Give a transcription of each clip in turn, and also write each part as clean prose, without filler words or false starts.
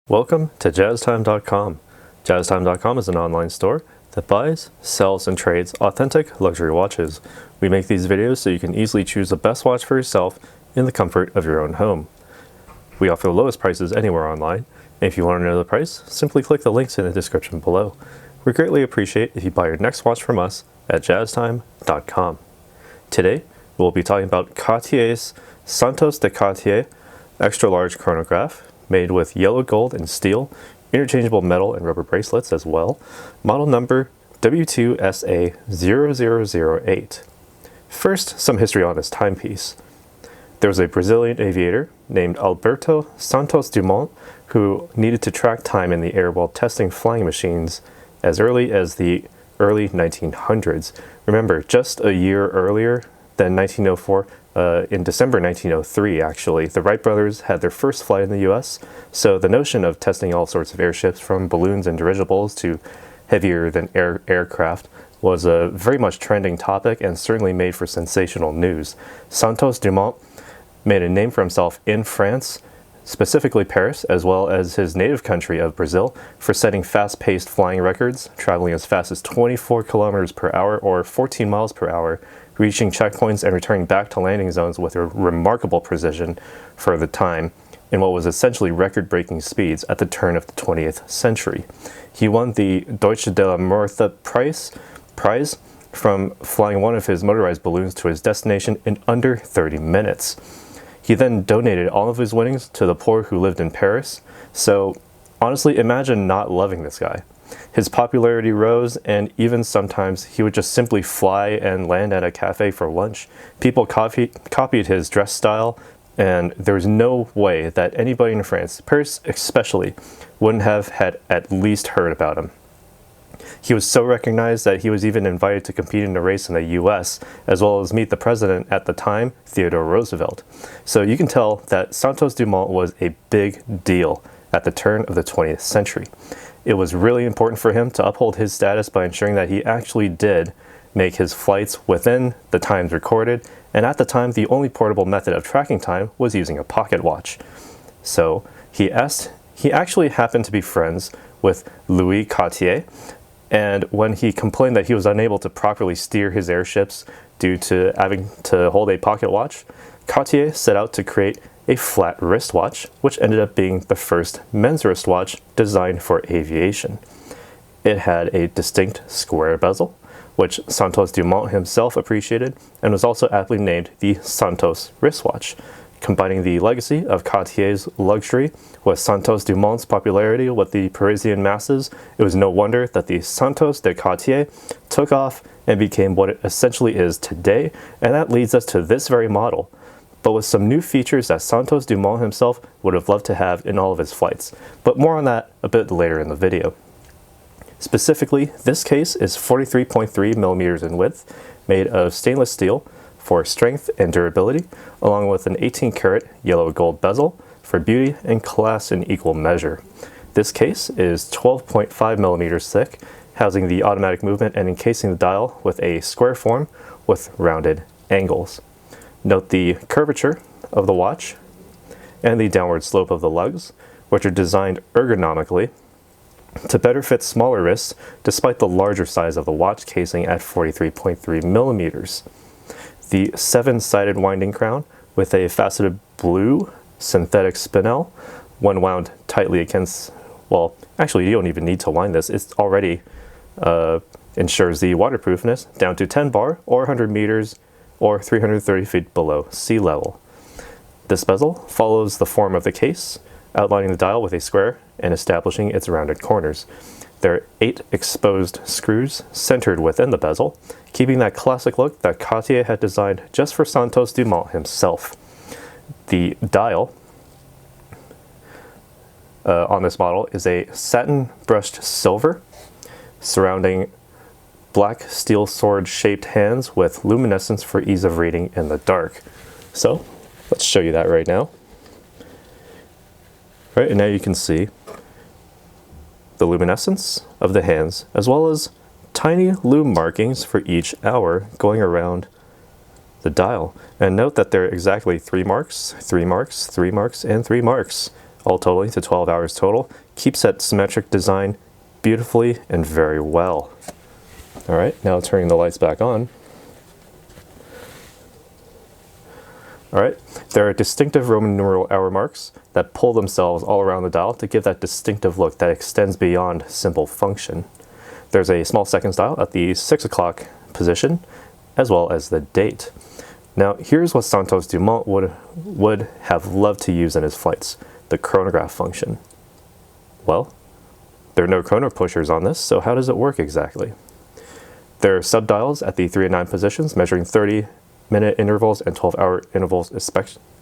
Welcome to JazzTime.com. JazzTime.com is an online store that buys, sells, and trades authentic luxury watches. We make these videos so you can easily choose the best watch for yourself in the comfort of your own home. We offer the lowest prices anywhere online, and if you want to know the price, simply click the links in the description below. We greatly appreciate if you buy your next watch from us at JazzTime.com. Today, we'll be talking about Cartier's Santos de Cartier extra large chronograph, made with yellow gold and steel, interchangeable metal and rubber bracelets as well, model number W2SA0008. First, some history on this timepiece. There was a Brazilian aviator named Alberto Santos Dumont who needed to track time in the air while testing flying machines as early as the early 1900s. Remember, just a year earlier than 1904, in December 1903, actually, the Wright brothers had their first flight in the US, so the notion of testing all sorts of airships, from balloons and dirigibles to heavier than air aircraft, was a very much trending topic and certainly made for sensational news. Santos Dumont made a name for himself in France, specifically Paris, as well as his native country of Brazil, for setting fast-paced flying records, traveling as fast as 24 kilometers per hour or 14 miles per hour, reaching checkpoints and returning back to landing zones with a remarkable precision for the time in what was essentially record-breaking speeds at the turn of the 20th century. He won the Deutsche de la Morte prize from flying one of his motorized balloons to his destination in under 30 minutes. He then donated all of his winnings to the poor who lived in Paris. So honestly, imagine not loving this guy. His popularity rose, and even sometimes he would just simply fly and land at a cafe for lunch. People copied his dress style, and there was no way that anybody in France, Paris especially, wouldn't have had at least heard about him. He was so recognized that he was even invited to compete in a race in the US, as well as meet the president at the time, Theodore Roosevelt. So you can tell that Santos Dumont was a big deal at the turn of the 20th century. It was really important for him to uphold his status by ensuring that he actually did make his flights within the times recorded, and at the time the only portable method of tracking time was using a pocket watch. So he actually happened to be friends with Louis Cartier, and when he complained that he was unable to properly steer his airships due to having to hold a pocket watch, Cartier set out to create a flat wristwatch, which ended up being the first men's wristwatch designed for aviation. It had a distinct square bezel, which Santos Dumont himself appreciated, and was also aptly named the Santos wristwatch. Combining the legacy of Cartier's luxury with Santos Dumont's popularity with the Parisian masses, it was no wonder that the Santos de Cartier took off and became what it essentially is today, and that leads us to this very model, but with some new features that Santos Dumont himself would have loved to have in all of his flights. But more on that a bit later in the video. Specifically, this case is 43.3 millimeters in width, made of stainless steel for strength and durability, along with an 18-karat yellow gold bezel for beauty and class in equal measure. This case is 12.5 millimeters thick, housing the automatic movement and encasing the dial with a square form with rounded angles. Note the curvature of the watch and the downward slope of the lugs, which are designed ergonomically to better fit smaller wrists despite the larger size of the watch casing at 43.3 millimeters. The 7-sided winding crown with a faceted blue synthetic spinel, when wound tightly against, well, actually you don't even need to wind this, it's already ensures the waterproofness down to 10 bar or 100 meters or 330 feet below sea level. This bezel follows the form of the case, outlining the dial with a square and establishing its rounded corners. There are 8 exposed screws centered within the bezel, keeping that classic look that Cartier had designed just for Santos Dumont himself. The dial on this model is a satin brushed silver, surrounding black steel sword shaped hands with luminescence for ease of reading in the dark. So let's show you that right now. Right, and now you can see the luminescence of the hands, as well as tiny lume markings for each hour going around the dial. And note that there are exactly 3 marks, 3 marks, 3 marks, and 3 marks all totaling to 12 hours total. Keeps that symmetric design beautifully and very well. All right, now turning the lights back on. All right, there are distinctive Roman numeral hour marks that pull themselves all around the dial to give that distinctive look that extends beyond simple function. There's a small seconds dial at the 6 o'clock position, as well as the date. Now, here's what Santos Dumont would have loved to use in his flights, the chronograph function. Well, there are no chrono pushers on this, so how does it work exactly? There are subdials at the 3 and 9 positions, measuring 30-minute intervals and 12-hour intervals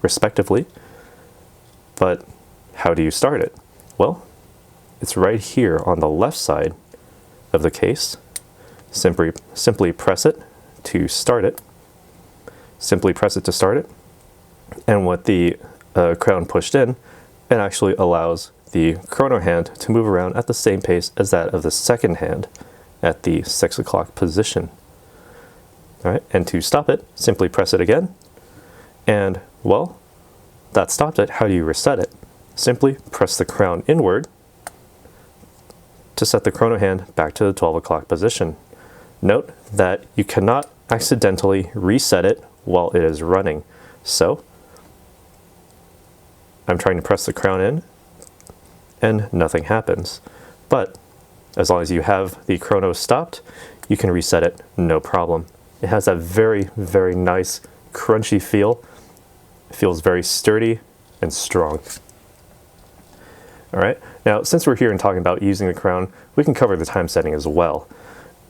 respectively. But how do you start it? Well, it's right here on the left side of the case. Simply press it to start it. Simply press it to start it. And with the crown pushed in, it actually allows the chrono hand to move around at the same pace as that of the second hand at the 6 o'clock position. All right, and to stop it, simply press it again. And, well, that stopped it. How do you reset it? Simply press the crown inward to set the chrono hand back to the 12 o'clock position. Note that you cannot accidentally reset it while it is running. So, I'm trying to press the crown in, and nothing happens. But, as long as you have the chrono stopped, you can reset it, no problem. It has that very, very nice, crunchy feel. It feels very sturdy and strong. All right, now since we're here and talking about using the crown, we can cover the time setting as well.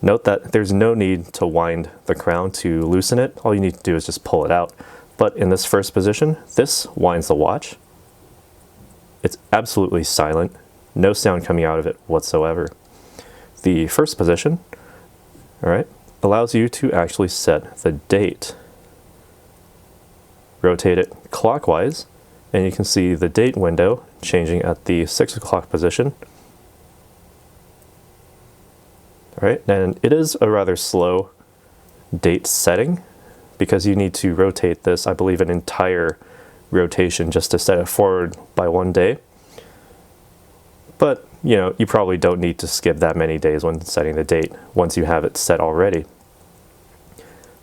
Note that there's no need to wind the crown to loosen it. All you need to do is just pull it out. But in this first position, this winds the watch. It's absolutely silent, no sound coming out of it whatsoever. The first position, all right, allows you to actually set the date. Rotate it clockwise, and you can see the date window changing at the 6 o'clock position. All right, and it is a rather slow date setting because you need to rotate this, I believe, an entire rotation just to set it forward by 1 day. But, you know, you probably don't need to skip that many days when setting the date once you have it set already.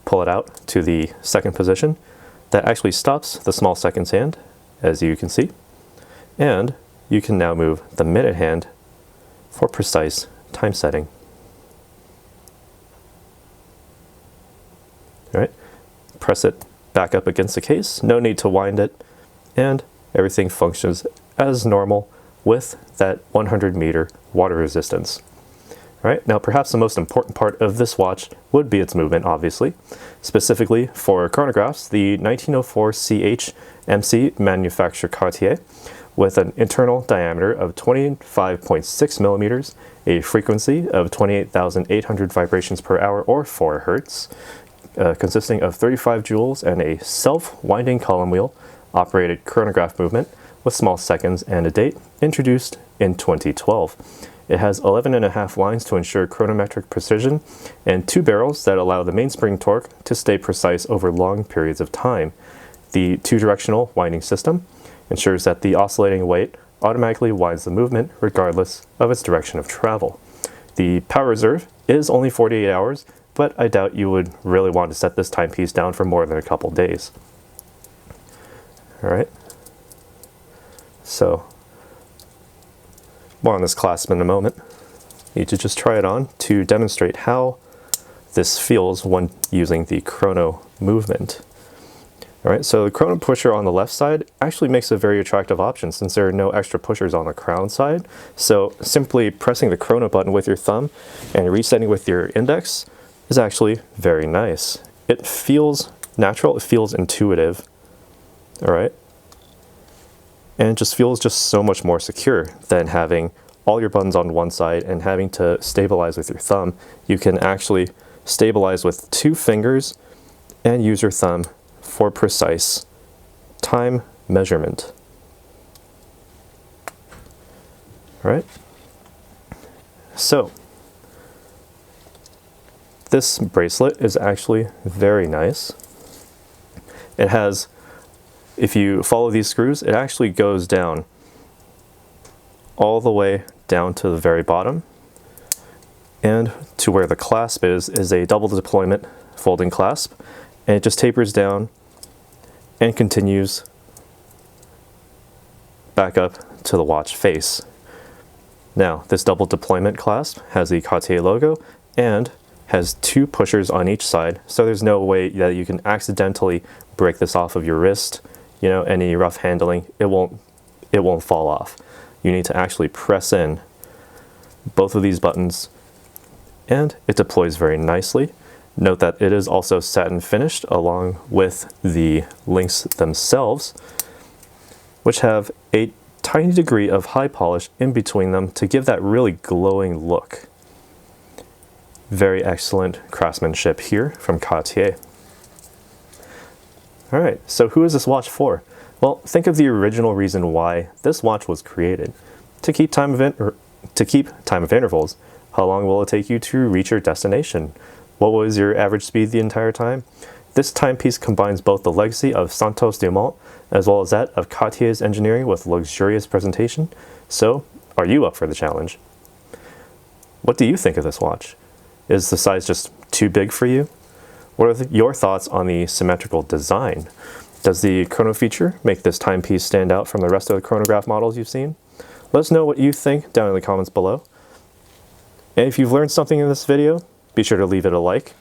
Pull it out to the second position. That actually stops the small seconds hand, as you can see. And you can now move the minute hand for precise time setting. All right, press it back up against the case. No need to wind it. And everything functions as normal with that 100-meter water resistance. All right, now perhaps the most important part of this watch would be its movement, obviously. Specifically for chronographs, the 1904 CH-MC manufacturer Cartier, with an internal diameter of 25.6 millimeters, a frequency of 28,800 vibrations per hour or 4 hertz, consisting of 35 joules and a self-winding column wheel operated chronograph movement with small seconds and a date, introduced in 2012. It has 11.5 lines to ensure chronometric precision and 2 barrels that allow the mainspring torque to stay precise over long periods of time. The 2-directional winding system ensures that the oscillating weight automatically winds the movement regardless of its direction of travel. The power reserve is only 48 hours, but I doubt you would really want to set this timepiece down for more than a couple days. All right. So, more on this clasp in a moment. You need to just try it on to demonstrate how this feels when using the chrono movement. All right, so the chrono pusher on the left side actually makes a very attractive option since there are no extra pushers on the crown side. So simply pressing the chrono button with your thumb and resetting with your index is actually very nice. It feels natural, it feels intuitive, all right? And it just feels just so much more secure than having all your buttons on one side and having to stabilize with your thumb. You can actually stabilize with 2 fingers and use your thumb for precise time measurement. All right. So, this bracelet is actually very nice. It has, if you follow these screws, it actually goes down all the way down to the very bottom. And to where the clasp is a double deployment folding clasp. And it just tapers down and continues back up to the watch face. Now, this double deployment clasp has the Cartier logo and has 2 pushers on each side, so there's no way that you can accidentally break this off of your wrist. You know, any rough handling, it won't fall off. You need to actually press in both of these buttons, and it deploys very nicely. Note that it is also satin finished along with the links themselves, which have a tiny degree of high polish in between them to give that really glowing look. Very excellent craftsmanship here from Cartier. Alright, so who is this watch for? Well, think of the original reason why this watch was created. To keep time of intervals. How long will it take you to reach your destination? What was your average speed the entire time? This timepiece combines both the legacy of Santos Dumont as well as that of Cartier's engineering with luxurious presentation. So, are you up for the challenge? What do you think of this watch? Is the size just too big for you? What are your thoughts on the symmetrical design? Does the chrono feature make this timepiece stand out from the rest of the chronograph models you've seen? Let us know what you think down in the comments below. And if you've learned something in this video, be sure to leave it a like.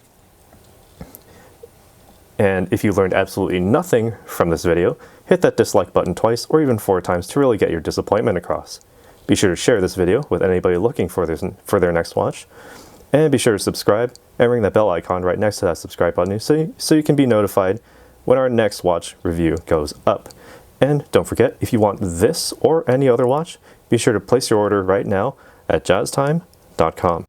And if you learned absolutely nothing from this video, hit that dislike button twice or even 4 times to really get your disappointment across. Be sure to share this video with anybody looking for their next watch. And be sure to subscribe and ring that bell icon right next to that subscribe button so you can be notified when our next watch review goes up. And don't forget, if you want this or any other watch, be sure to place your order right now at jazztime.com.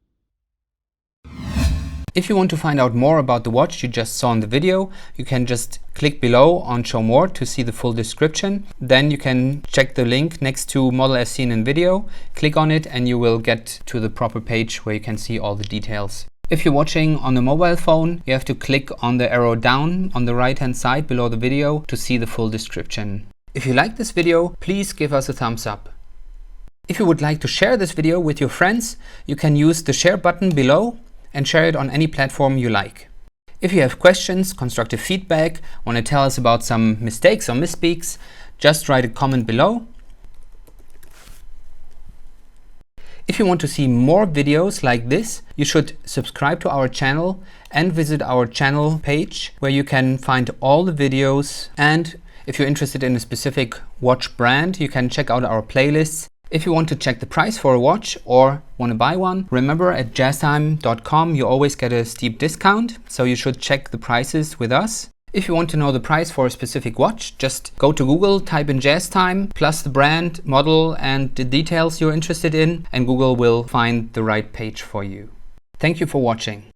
If you want to find out more about the watch you just saw in the video, you can just click below on Show More to see the full description. Then you can check the link next to model as seen in video, click on it and you will get to the proper page where you can see all the details. If you're watching on a mobile phone, you have to click on the arrow down on the right hand side below the video to see the full description. If you like this video, please give us a thumbs up. If you would like to share this video with your friends, you can use the share button below and share it on any platform you like. If you have questions, constructive feedback, want to tell us about some mistakes or misspeaks, just write a comment below. If you want to see more videos like this, you should subscribe to our channel and visit our channel page where you can find all the videos. And if you're interested in a specific watch brand, you can check out our playlists. If you want to check the price for a watch or want to buy one, remember at jazztime.com you always get a steep discount, so you should check the prices with us. If you want to know the price for a specific watch, just go to Google, type in JazzTime, plus the brand, model and the details you're interested in, and Google will find the right page for you. Thank you for watching.